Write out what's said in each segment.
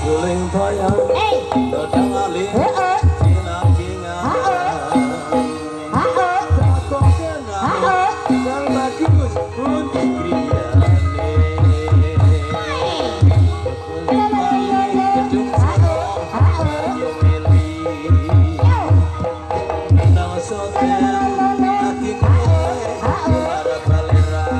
Suling bayang Dodang alih Silang jingan Takok kenal Sang bagus Undi kriane Kepung balik Kedung sinong Ayo milih Nang soten Aki kue Para baliran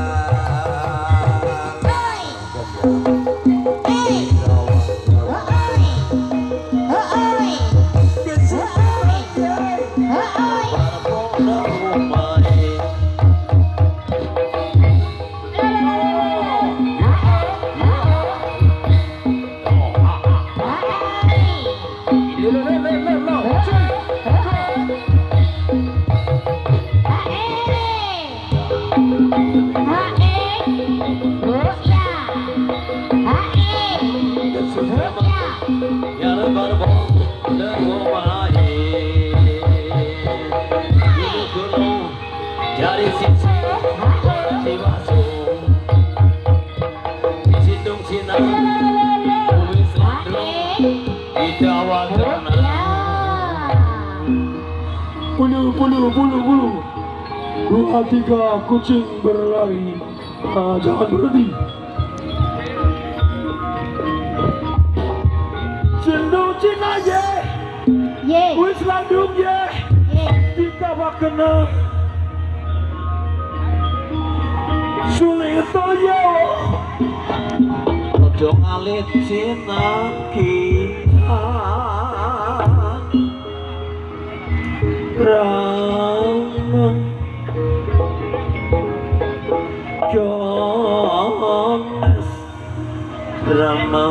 Dari sisi Ciwasung Situng Cina Bumi Selendrung Di Jawa Tengah Bulu 2-3 kucing berlari jangan berhenti Sindung Cina ye Wis Landung ye Kita bakena Suling toyo Ojo ngalit Cina kita Rama Jones Rama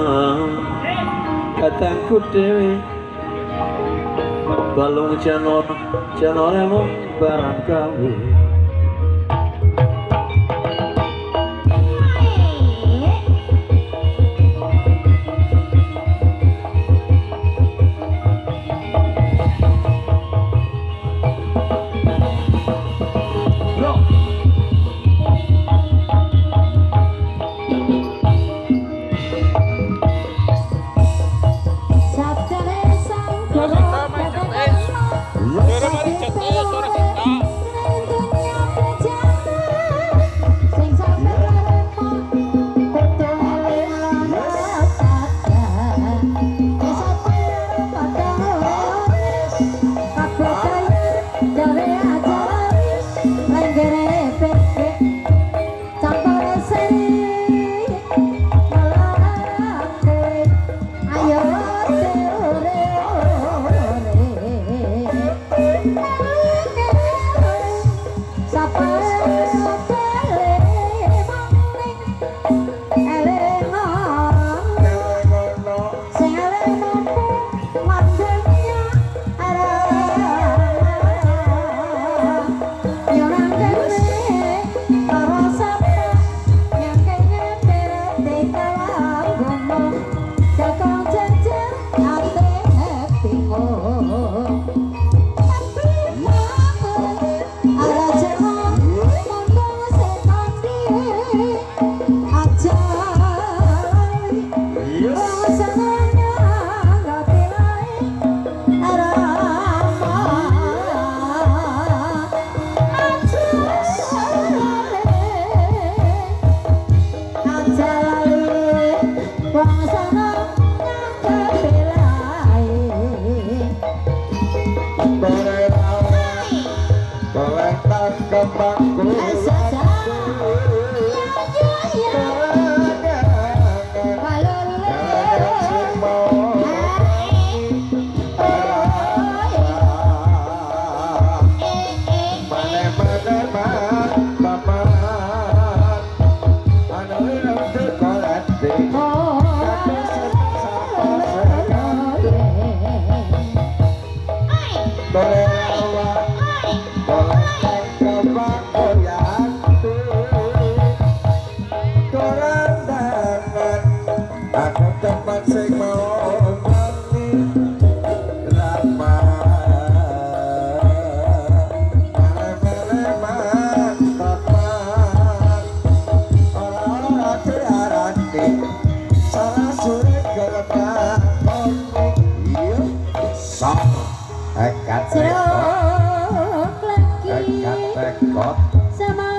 Katangku dewe Balung janor emang barang gawe Salah surat galakan Ekat Jeruk lagi tekot sama